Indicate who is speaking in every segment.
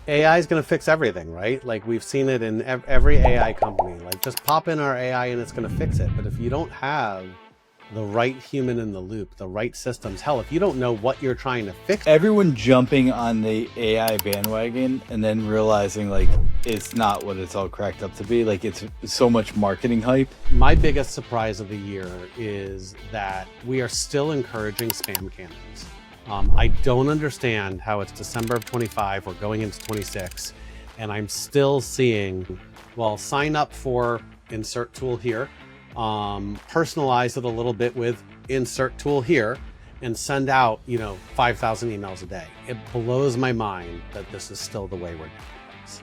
Speaker 1: AI is going to fix everything, right? Like we've seen it in every AI company. Like just pop in our AI and it's going to fix it. But if you don't have the right human in the loop, the right systems, hell, if you don't know what you're trying to fix.
Speaker 2: Everyone jumping on the AI bandwagon and then realizing like it's not what it's all cracked up to be. Like it's so much marketing hype.
Speaker 1: My biggest surprise of the year is that we are still encouraging spam cannons. I don't understand how it's December of 25, we're going into 26, and I'm still seeing, well, sign up for insert tool here, personalize it a little bit with insert tool here, and send out, 5,000 emails a day. It blows my mind that this is still the way we're doing things.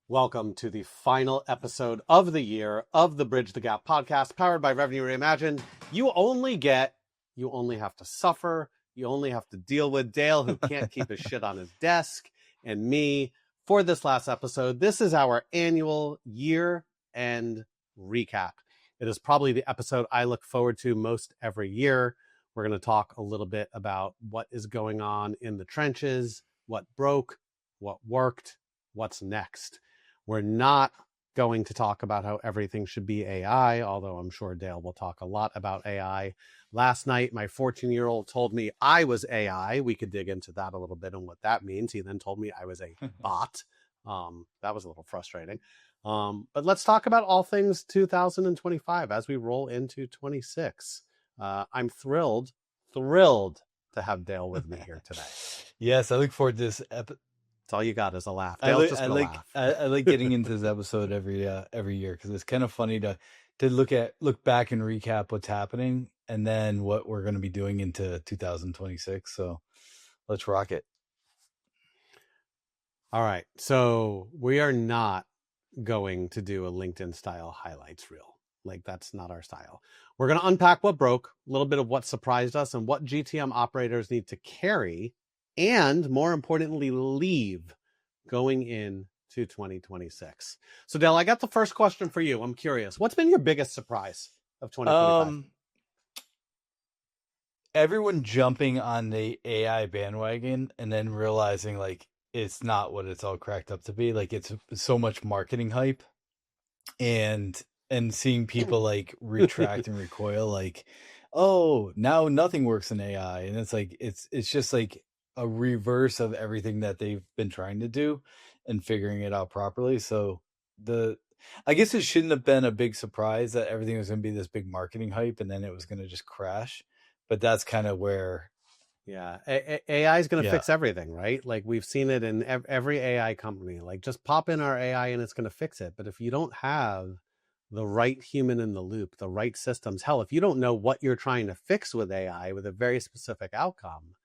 Speaker 1: Welcome to the final episode of the year of the Bridge the Gap podcast, powered by Revenue Reimagined. You only have to suffer. You only have to deal with Dale, who can't keep his shit on his desk, and me for this last episode. This is our annual year-end recap. It is probably the episode I look forward to most every year. We're going to talk a little bit about what is going on in the trenches, what broke, what worked, what's next. We're not going to talk about how everything should be AI, although I'm sure Dale will talk a lot about AI. Last night, my 14-year-old told me I was AI. We could dig into that a little bit and what that means. He then told me I was a bot. That was a little frustrating. But let's talk about all things 2025 as we roll into 26. I'm thrilled to have Dale with me here today.
Speaker 2: Yes, I look forward to this episode.
Speaker 1: That's all you got is a laugh.
Speaker 2: I like getting into this episode every year because it's kind of funny to look back and recap what's happening and then what we're going to be doing into 2026. So let's rock it.
Speaker 1: All right. So we are not going to do a LinkedIn style highlights reel. Like that's not our style. We're going to unpack what broke, a little bit of what surprised us and what GTM operators need to carry and more importantly, leave going into 2026. So Dale, I got the first question for you. I'm curious. What's been your biggest surprise of 2025?
Speaker 2: Everyone jumping on the AI bandwagon and then realizing like it's not what it's all cracked up to be. Like it's so much marketing hype and seeing people like retract and recoil like, oh, now nothing works in AI. And it's like it's just like a reverse of everything that they've been trying to do and figuring it out properly. So I guess it shouldn't have been a big surprise that everything was going to be this big marketing hype and then it was going to just crash. But that's kind of where.
Speaker 1: Yeah. AI is going to fix everything, right? Like we've seen it in every AI company. Like just pop in our AI and it's going to fix it. But if you don't have the right human in the loop, the right systems, hell, if you don't know what you're trying to fix with AI with a very specific outcome,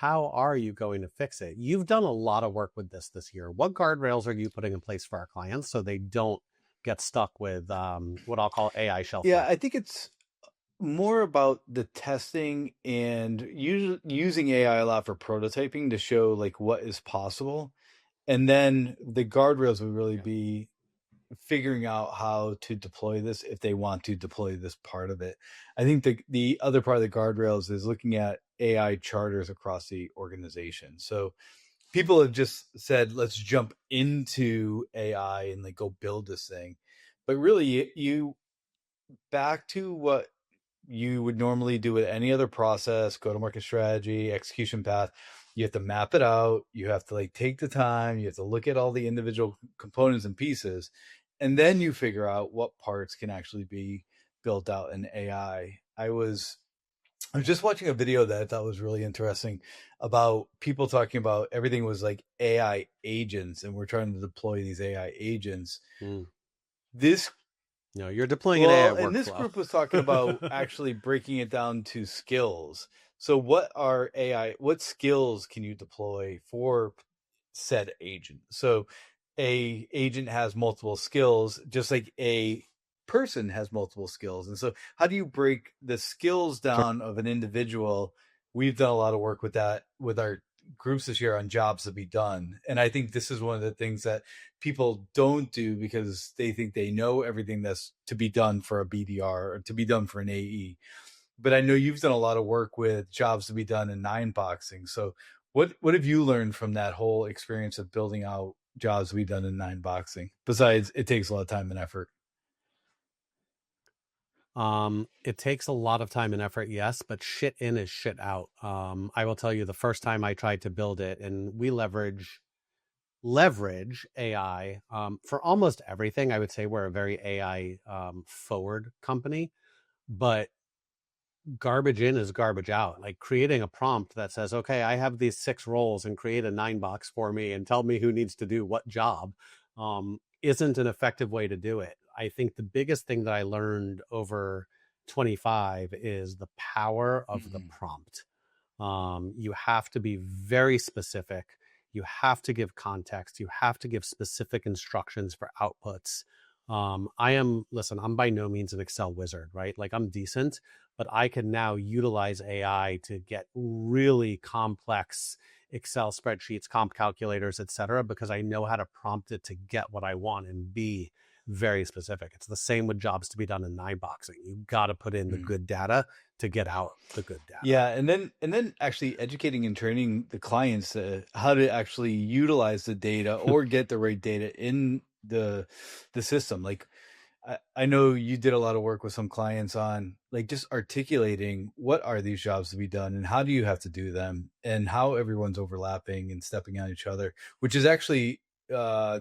Speaker 1: how are you going to fix it? You've done a lot of work with this year. What guardrails are you putting in place for our clients so they don't get stuck with what I'll call AI shelf?
Speaker 2: Yeah, I think it's more about the testing and using AI a lot for prototyping to show like what is possible. And then the guardrails would really be figuring out how to deploy this if they want to deploy this part of it. I think the other part of the guardrails is looking at AI charters across the organization. So people have just said, let's jump into AI and like go build this thing. But really you back to what you would normally do with any other process, go to market strategy, execution path. You have to map it out. You have to like take the time. You have to look at all the individual components and pieces. And then you figure out what parts can actually be built out in AI. I was just watching a video that I thought was really interesting about people talking about everything was like AI agents and we're trying to deploy these AI agents. This
Speaker 1: No, you're deploying an AI workflow.
Speaker 2: And this group was talking about actually breaking it down to skills. So what skills can you deploy for said agent? So a agent has multiple skills, just like a person has multiple skills. And so how do you break the skills down of an individual? We've done a lot of work with that with our groups this year on jobs to be done. And I think this is one of the things that people don't do because they think they know everything that's to be done for a BDR or to be done for an AE. but I know you've done a lot of work with jobs to be done in nine boxing. So what have you learned from that whole experience of building out jobs to be done in nine boxing? Besides, it takes a lot of time and effort.
Speaker 1: It takes a lot of time and effort, yes, but shit in is shit out. I will tell you, the first time I tried to build it, and we leverage AI for almost everything. I would say we're a very AI forward company, but garbage in is garbage out. Like creating a prompt that says, okay, I have these 6 roles and create a 9 box for me and tell me who needs to do what job, isn't an effective way to do it. I think the biggest thing that I learned over 25 is the power of the prompt. You have to be very specific. You have to give context. You have to give specific instructions for outputs. Listen, I'm by no means an Excel wizard, right? Like I'm decent, but I can now utilize AI to get really complex Excel spreadsheets, comp calculators, et cetera, because I know how to prompt it to get what I want and be very specific. It's the same with jobs to be done in 9 boxing. You got to put in the good data to get out the good data.
Speaker 2: Yeah, and then actually educating and training the clients how to actually utilize the data or get the right data in the system. Like I know you did a lot of work with some clients on like just articulating what are these jobs to be done and how do you have to do them and how everyone's overlapping and stepping on each other, which is actually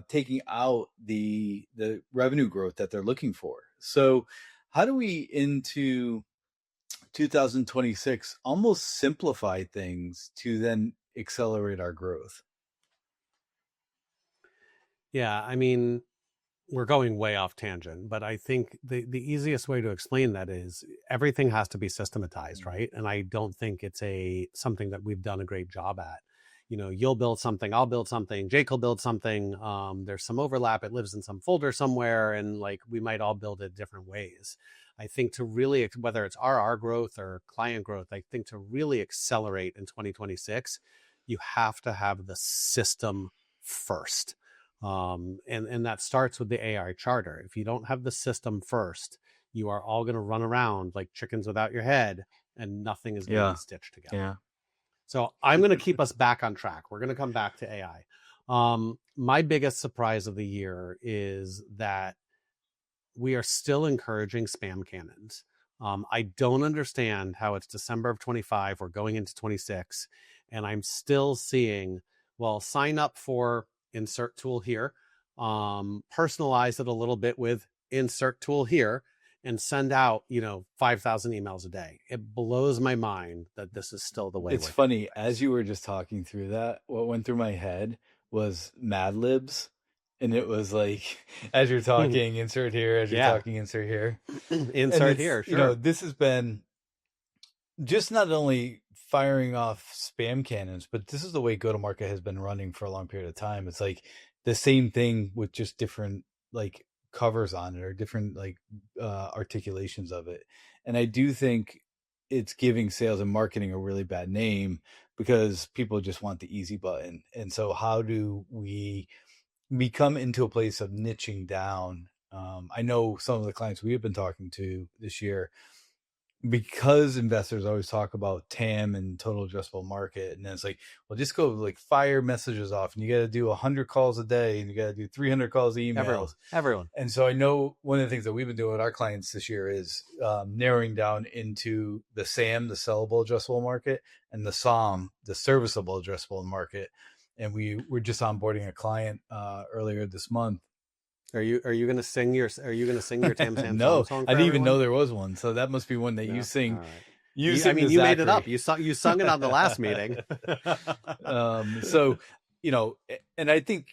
Speaker 2: taking out the revenue growth that they're looking for. So how do we into 2026 almost simplify things to then accelerate our growth?
Speaker 1: Yeah, I mean, we're going way off tangent, but I think the easiest way to explain that is everything has to be systematized, right? And I don't think it's something that we've done a great job at. You'll build something, I'll build something, Jake will build something. There's some overlap. It lives in some folder somewhere, and like we might all build it different ways. I think to really, whether it's RR growth or client growth, I think to really accelerate in 2026, you have to have the system first. And that starts with the AI charter. If you don't have the system first, you are all going to run around like chickens without your head, and nothing is going to be stitched together.
Speaker 2: Yeah.
Speaker 1: So I'm going to keep us back on track. We're going to come back to AI. My biggest surprise of the year is that we are still encouraging spam cannons. I don't understand how it's December of 25, we're going into 26, and I'm still seeing, well, sign up for insert tool here, personalize it a little bit with insert tool here, and send out 5,000 emails a day. It blows my mind that this is still the way.
Speaker 2: It's funny, as you were just talking through that, what went through my head was Mad Libs. And it was like, as you're talking, insert here, as you're talking, insert here.
Speaker 1: Insert here, sure.
Speaker 2: This has been just not only firing off spam cannons, but this is the way go-to-market has been running for a long period of time. It's like the same thing with just different like covers on it or different like articulations of it. And I do think it's giving sales and marketing a really bad name because people just want the easy button. And so how do we come into a place of niching down? I know some of the clients we have been talking to this year, because investors always talk about TAM and total addressable market, and then it's like, well, just go like fire messages off, and you got to do 100 calls a day, and you got to do 300 calls emails.
Speaker 1: Everyone.
Speaker 2: And so I know one of the things that we've been doing with our clients this year is narrowing down into the SAM, the sellable addressable market, and the SOM, the serviceable addressable market. And we were just onboarding a client earlier this month.
Speaker 1: Are you going to sing your Tam Sam
Speaker 2: no,
Speaker 1: song?
Speaker 2: I didn't even know there was one. So that must be one that you sing.
Speaker 1: Right.
Speaker 2: You sing
Speaker 1: you made it up. You sung it on the last meeting.
Speaker 2: So, and I think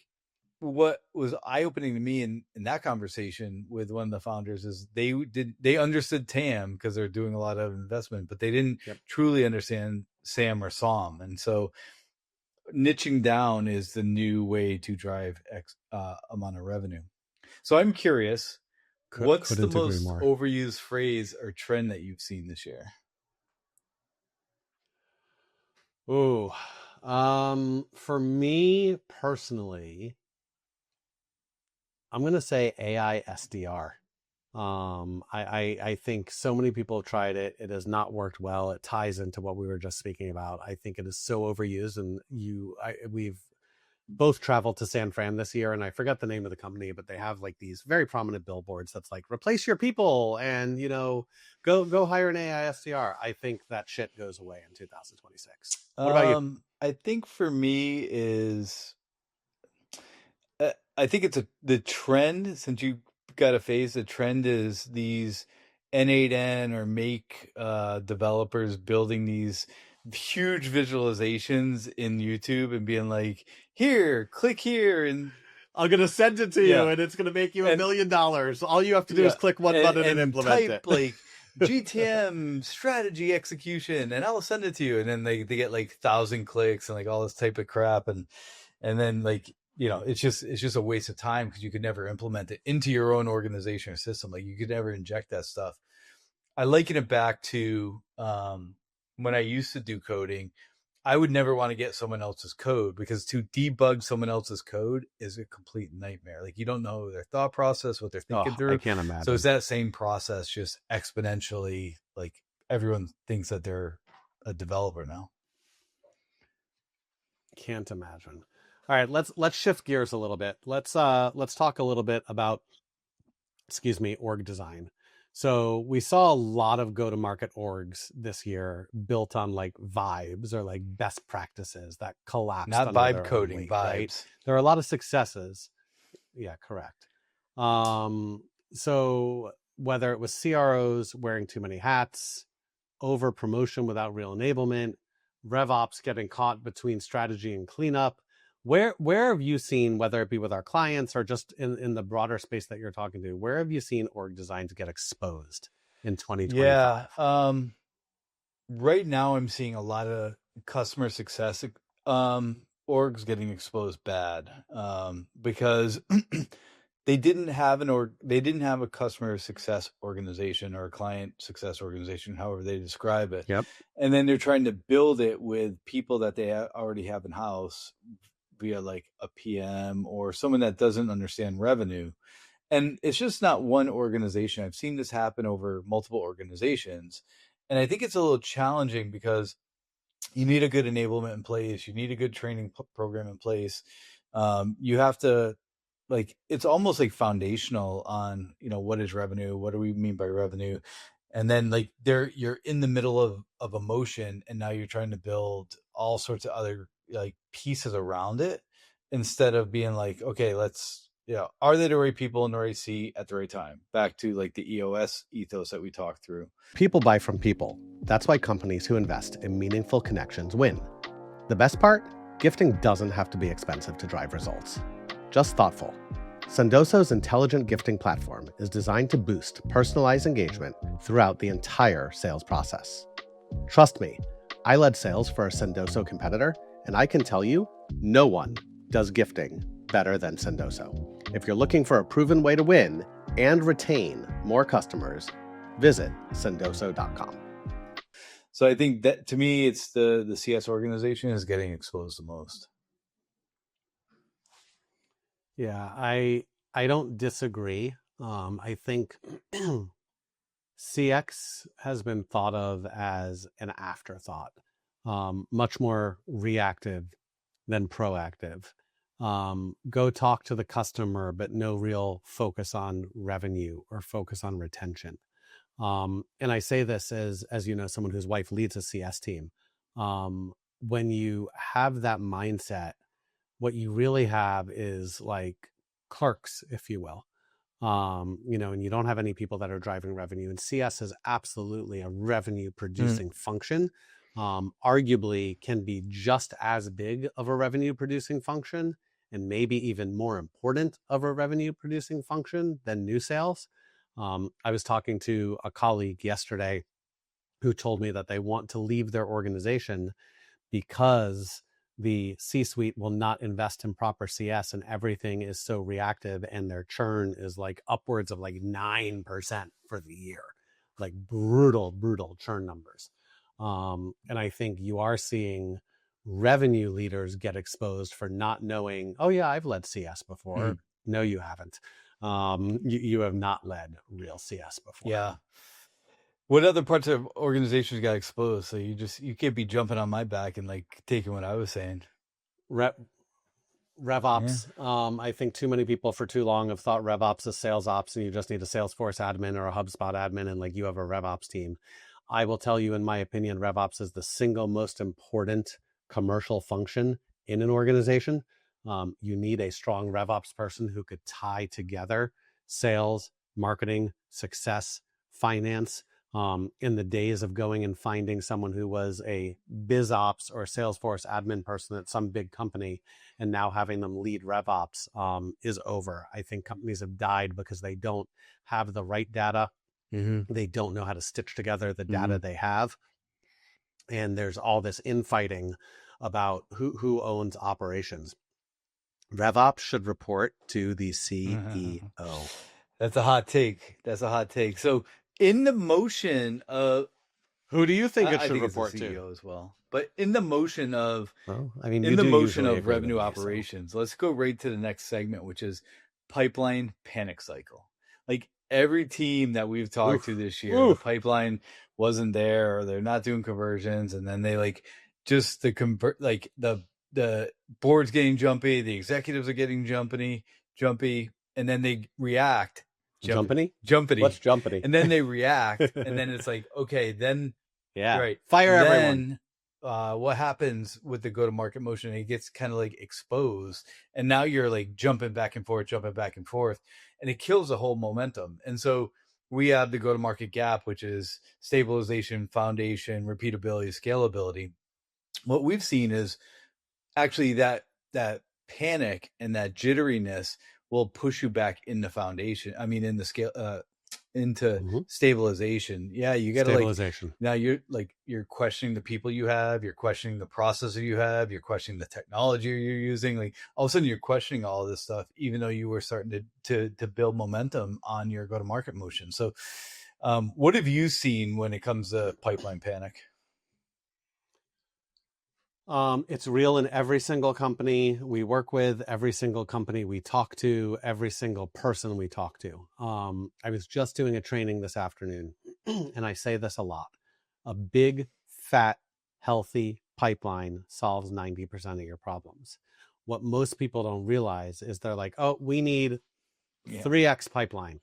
Speaker 2: what was eye-opening to me in that conversation with one of the founders is they understood TAM because they're doing a lot of investment, but they didn't truly understand SAM or SOM. And so niching down is the new way to drive X amount of revenue. So I'm curious, what's the most overused phrase or trend that you've seen this year?
Speaker 1: Ooh, for me personally, I'm going to say AI SDR. I think so many people have tried it. It has not worked well. It ties into what we were just speaking about. I think it is so overused, and we've both traveled to San Fran this year, and I forgot the name of the company, but they have like these very prominent billboards that's like replace your people and go hire an AI SDR. I think that shit goes away in 2026. What about you?
Speaker 2: I think for me is I think it's the trend since you got a phase. The trend is these N8N or Make developers building these huge visualizations in YouTube and being like, "Here, click here," and
Speaker 1: I'm gonna send it to you, and it's gonna make you $1 million. All you have to do is click one button and implement
Speaker 2: type
Speaker 1: it.
Speaker 2: Like GTM strategy execution, and I'll send it to you. And then they get like 1,000 clicks and like all this type of crap, and then like it's just a waste of time because you could never implement it into your own organization or system. Like you could never inject that stuff. I liken it back to when I used to do coding. I would never want to get someone else's code because to debug someone else's code is a complete nightmare. Like you don't know their thought process, what they're thinking through.
Speaker 1: I can't imagine.
Speaker 2: So it's that same process, just exponentially. Like everyone thinks that they're a developer now.
Speaker 1: Can't imagine. All right, let's shift gears a little bit. Let's talk a little bit about, org design. So we saw a lot of go-to-market orgs this year built on like vibes or like best practices that collapsed.
Speaker 2: Not vibe coding, weight, vibes. Right?
Speaker 1: There are a lot of successes. Yeah, correct. So whether it was CROs wearing too many hats, over promotion without real enablement, RevOps getting caught between strategy and cleanup, where have you seen, whether it be with our clients or just in the broader space that you're talking to, where have you seen org designs get exposed in 2025?
Speaker 2: Yeah. Right now I'm seeing a lot of customer success orgs getting exposed bad because they didn't have a customer success organization or a client success organization, however they describe it.
Speaker 1: Yep.
Speaker 2: And then they're trying to build it with people that they already have in house via like a PM or someone that doesn't understand revenue. And it's just not one organization. I've seen this happen over multiple organizations. And I think it's a little challenging because you need a good enablement in place. You need a good training program in place. You have to, like, it's almost like foundational on, what is revenue? What do we mean by revenue? And then like you're in the middle of emotion, and now you're trying to build all sorts of other like pieces around it instead of being like, okay, let's, are they the right people in the right seat at the right time? Back to like the EOS ethos that we talked through.
Speaker 1: People buy from people. That's why companies who invest in meaningful connections win. The best part? Gifting doesn't have to be expensive to drive results. Just thoughtful. Sendoso's intelligent gifting platform is designed to boost personalized engagement throughout the entire sales process. Trust me, I led sales for a Sendoso competitor, and I can tell you, no one does gifting better than Sendoso. If you're looking for a proven way to win and retain more customers, visit sendoso.com.
Speaker 2: So I think that to me, it's the CS organization is getting exposed the most.
Speaker 1: Yeah, I don't disagree. I think CX has been thought of as an afterthought, much more reactive than proactive. Go talk to the customer, but no real focus on revenue or focus on retention. And I say this as someone whose wife leads a CS team. When you have that mindset, what you really have is like clerks, if you will. And you don't have any people that are driving revenue. And CS is absolutely a revenue producing function. Arguably can be just as big of a revenue producing function and maybe even more important of a revenue producing function than new sales. I was talking to a colleague yesterday who told me that they want to leave their organization because the C-suite will not invest in proper CS and everything is so reactive, and their churn is like upwards of like 9% for the year, like brutal churn numbers. And I think you are seeing revenue leaders get exposed for not knowing, oh yeah, I've led CS before. No, you haven't. You have not led real CS before.
Speaker 2: Yeah. What other parts of organizations got exposed? So you can't be jumping on my back and like taking what I was saying.
Speaker 1: RevOps. I think too many people for too long have thought RevOps is sales ops, and you just need a Salesforce admin or a HubSpot admin, and like you have a RevOps team. I will tell you, in my opinion, RevOps is the single most important commercial function in an organization. You need a strong RevOps person who could tie together sales, marketing, success, finance. In the days of going and finding someone who was a BizOps or Salesforce admin person at some big company and now having them lead RevOps is over. I think companies have died because they don't have the right data.
Speaker 2: Mm-hmm.
Speaker 1: They don't know how to stitch together the data they have. And there's all this infighting about who owns operations. RevOps should report to the CEO.
Speaker 2: That's a hot take. So in the motion of,
Speaker 1: who do you think it
Speaker 2: I
Speaker 1: should
Speaker 2: think
Speaker 1: report
Speaker 2: it's the CEO
Speaker 1: to?
Speaker 2: as well. But in the motion of,
Speaker 1: you do motion of
Speaker 2: revenue operations, let's go right to the next segment, which is pipeline panic cycle. Like every team that we've talked to this year, the pipeline wasn't there, or they're not doing conversions, and then they like just the board's getting jumpy, the executives are getting jumpy, and then they react.
Speaker 1: Jumpity?
Speaker 2: What's
Speaker 1: jumpity?
Speaker 2: And then they react, and then it's like, okay, then right,
Speaker 1: fire
Speaker 2: then,
Speaker 1: everyone.
Speaker 2: What happens with the go-to-market motion? It gets kind of like exposed, and now you're like jumping back and forth, and it kills the whole momentum. And so we have the go-to-market gap, which is stabilization, foundation, repeatability, scalability. What we've seen is actually that panic and that jitteriness will push you back in the foundation. I mean, in the scale, into stabilization. Yeah, you got to like, now you're questioning the people you have, you're questioning the process you have, you're questioning the technology you're using. Like all of a sudden you're questioning all of this stuff, even though you were starting to build momentum on your go-to-market motion. So what have you seen when it comes to pipeline panic?
Speaker 1: It's real in every single company we work with, every single company we talk to, every single person we talk to. I was just doing a training this afternoon, and I say this a lot. A big, fat, healthy pipeline solves 90% of your problems. What most people don't realize is they're like, oh, we need 3x pipeline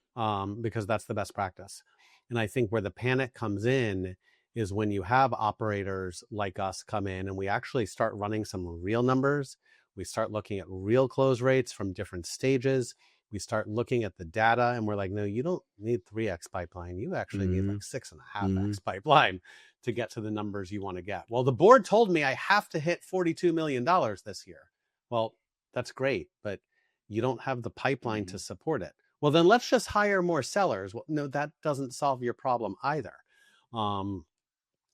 Speaker 1: because that's the best practice. And I think where the panic comes in is when you have operators like us come in and we actually start running some real numbers. We start looking at real close rates from different stages. We start looking at the data and we're like, no, you don't need 3x pipeline. You actually need like 6.5x pipeline to get to the numbers you want to get. Well, the board told me I have to hit $42 million this year. Well, that's great, but you don't have the pipeline to support it. Well, then let's just hire more sellers. Well, no, that doesn't solve your problem either.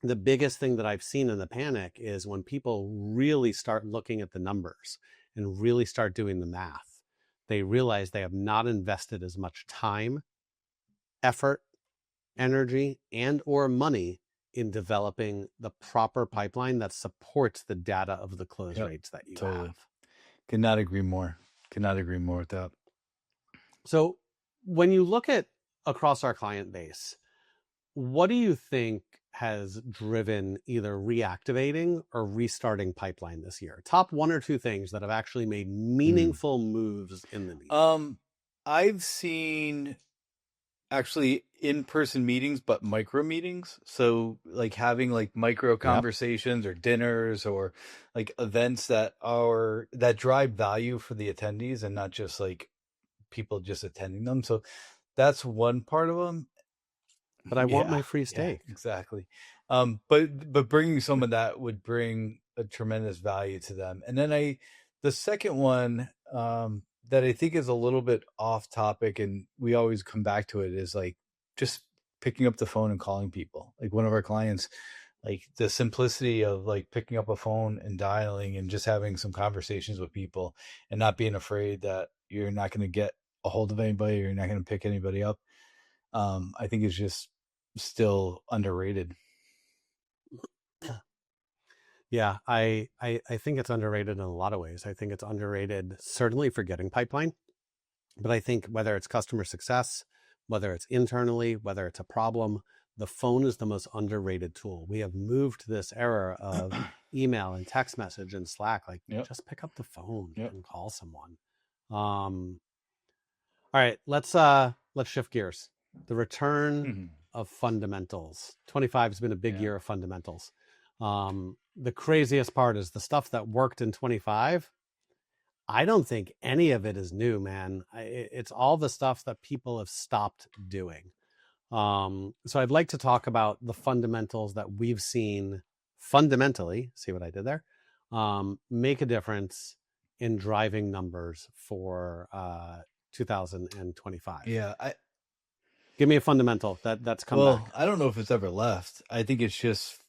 Speaker 1: The biggest thing that I've seen in the panic is when people really start looking at the numbers and really start doing the math, they realize they have not invested as much time, effort, energy, and or money in developing the proper pipeline that supports the data of the close rates that you have.
Speaker 2: Could not agree more with that.
Speaker 1: So when you look at across our client base, what do you think has driven either reactivating or restarting pipeline this year? Top one or two things that have actually made meaningful moves in the meeting.
Speaker 2: I've seen actually in-person meetings, but micro meetings. So like having like micro conversations or dinners or like events that drive value for the attendees and not just like people just attending them. So that's one part of them.
Speaker 1: But I want my free steak.
Speaker 2: Yeah, exactly. But bringing some of that would bring a tremendous value to them. And then the second one that I think is a little bit off topic, and we always come back to it, is like just picking up the phone and calling people. Like one of our clients, like the simplicity of like picking up a phone and dialing and just having some conversations with people and not being afraid that you're not going to get a hold of anybody or you're not going to pick anybody up. I think is just still underrated.
Speaker 1: Yeah, I think it's underrated in a lot of ways. I think it's underrated certainly for getting pipeline. But I think whether it's customer success, whether it's internally, whether it's a problem, the phone is the most underrated tool. We have moved to this era of email and text message and Slack. Like,
Speaker 2: Yep.
Speaker 1: just pick up the phone
Speaker 2: Yep.
Speaker 1: and call someone. All right, let's shift gears. The return of fundamentals. 25 has been a big year of fundamentals. The craziest part is the stuff that worked in 25. I don't think any of it is new, man. It's all the stuff that people have stopped doing. So I'd like to talk about the fundamentals that we've seen fundamentally, see what I did there, make a difference in driving numbers for 2025.
Speaker 2: Yeah.
Speaker 1: Give me a fundamental that's come back.
Speaker 2: I don't know if it's ever left. I think it's just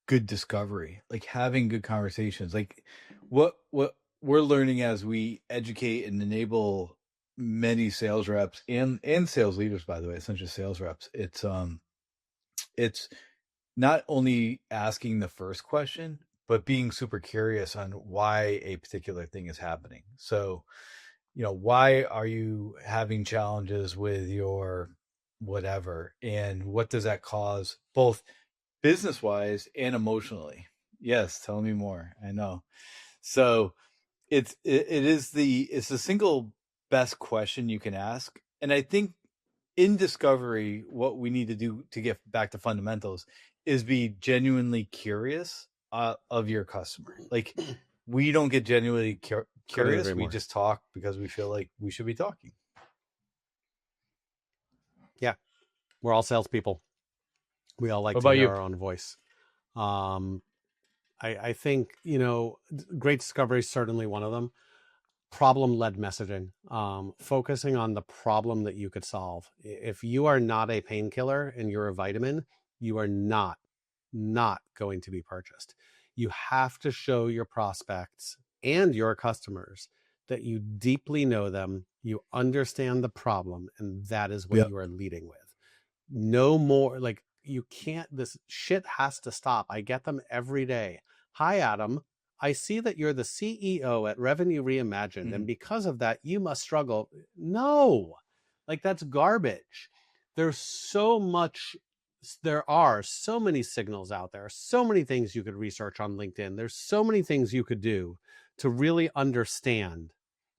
Speaker 2: good discovery, like having good conversations. Like what we're learning as we educate and enable many sales reps and sales leaders, by the way, it's not just sales reps. It's not only asking the first question, but being super curious on why a particular thing is happening. So, why are you having challenges with your whatever, and what does that cause, both business wise and emotionally? Yes, tell me more. I know. So it's the single best question you can ask. And I think in discovery, what we need to do to get back to fundamentals is be genuinely curious of your customer. Like, we don't get genuinely curious. We just talk because we feel like we should be talking.
Speaker 1: Yeah. We're all salespeople. We all like to hear our own voice. I think, great discovery is certainly one of them. Problem-led messaging, focusing on the problem that you could solve. If you are not a painkiller and you're a vitamin, you are not going to be purchased. You have to show your prospects and your customers that you deeply know them, you understand the problem, and that is what you are leading with. No more, like, you can't, this shit has to stop. I get them every day. Hi, Adam. I see that you're the CEO at Revenue Reimagined, and because of that, you must struggle. No, like, that's garbage. There are so many signals out there, so many things you could research on LinkedIn. There's so many things you could do to really understand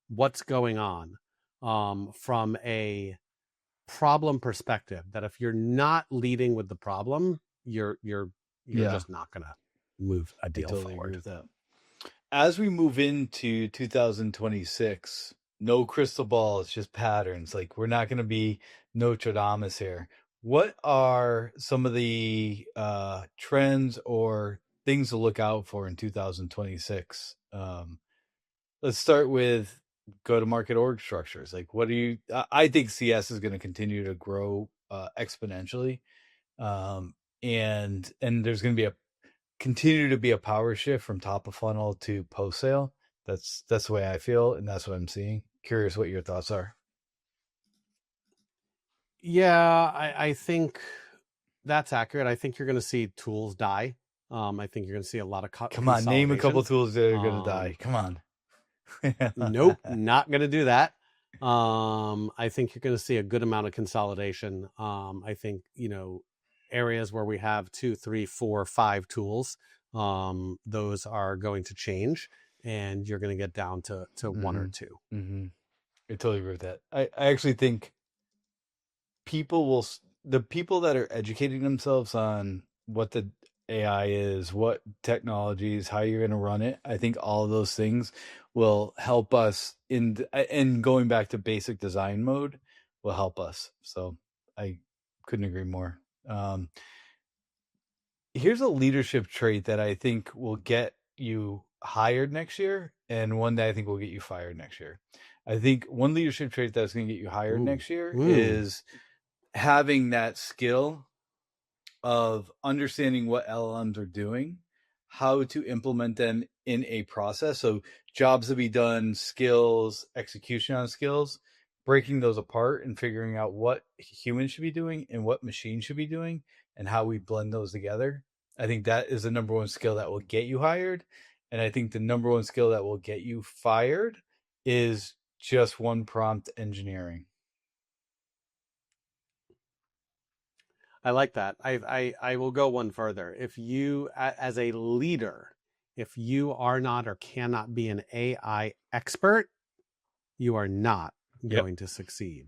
Speaker 1: what's going on from a problem perspective, that if you're not leading with the problem, you're just not gonna move a deal forward.
Speaker 2: Agree with that. As we move into 2026, no crystal ball, it's just patterns. Like, we're not going to be Notre Dame here. What are some of the trends or things to look out for in 2026? Let's start with go-to-market org structures. Like, I think CS is going to continue to grow exponentially. And there's going to continue to be a power shift from top of funnel to post sale. That's the way I feel, and that's what I'm seeing. Curious what your thoughts are.
Speaker 1: Yeah, I think that's accurate. I think you're going to see tools die. I think you're going to see a lot of
Speaker 2: Come on, name a couple tools that are going to die. Come on.
Speaker 1: Nope, not going to do that. I think you're going to see a good amount of consolidation. I think, areas where we have 2, 3, 4, 5 tools, those are going to change, and you're going to get down to 1 or 2.
Speaker 2: I totally agree with that. I actually think the people that are educating themselves on what the AI is, what technologies, how you're going to run it, I think all of those things will help us in going back to basic design mode will help us. So I couldn't agree more. Here's a leadership trait that I think will get you hired next year, and one that I think will get you fired next year. I think one leadership trait that's going to get you hired next year is having that skill of understanding what LLMs are doing, how to implement them in a process. So jobs to be done, skills, execution on skills, breaking those apart and figuring out what humans should be doing and what machines should be doing and how we blend those together. I think that is the number one skill that will get you hired. And I think the number one skill that will get you fired is just one prompt engineering.
Speaker 1: I like that. I will go one further. If you, as a leader, if you are not or cannot be an AI expert, you are not going to succeed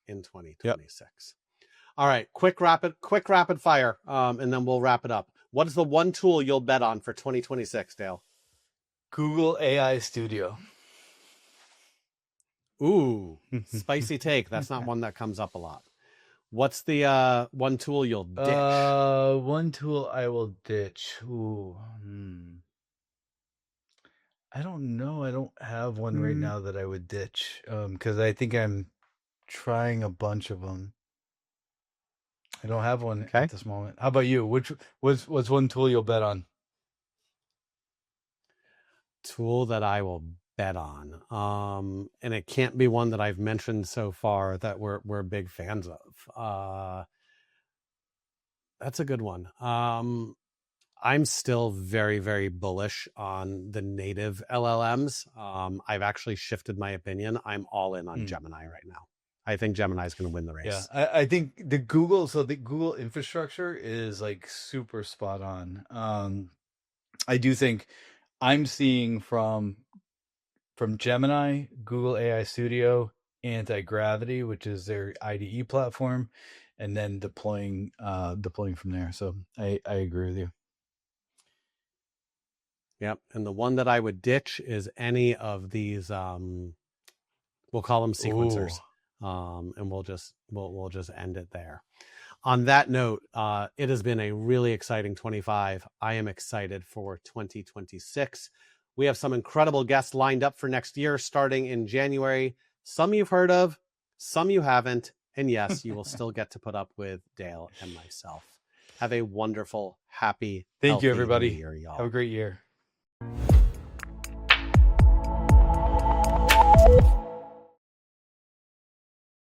Speaker 1: in 2026. All right, quick rapid fire, and then we'll wrap it up. What is the one tool you'll bet on for 2026, Dale?
Speaker 2: Google AI Studio.
Speaker 1: Ooh, spicy take. That's not one that comes up a lot. What's the one tool you'll ditch?
Speaker 2: One tool I will ditch. Ooh. I don't know. I don't have one right now that I would ditch. Because I think I'm trying a bunch of them. I don't have one at this moment. How about you? What's one tool you'll bet on?
Speaker 1: Tool that I will bet on. And it can't be one that I've mentioned so far that we're big fans of. That's a good one. I'm still very, very bullish on the native LLMs. I've actually shifted my opinion. I'm all in on Gemini right now. I think Gemini is going to win the race.
Speaker 2: Yeah, I think the Google infrastructure is like super spot on. I do think I'm seeing from Gemini, Google AI Studio, Anti-Gravity, which is their IDE platform, and then deploying from there. So I agree with you.
Speaker 1: Yep. And the one that I would ditch is any of these, we'll call them sequencers. And we'll just end it there. On that note, it has been a really exciting 25. I am excited for 2026. We have some incredible guests lined up for next year, starting in January. Some you've heard of, some you haven't. And yes, you will still get to put up with Dale and myself. Have a wonderful, happy,
Speaker 2: Thank you, everybody.
Speaker 1: New Year, y'all.
Speaker 2: Have a great year.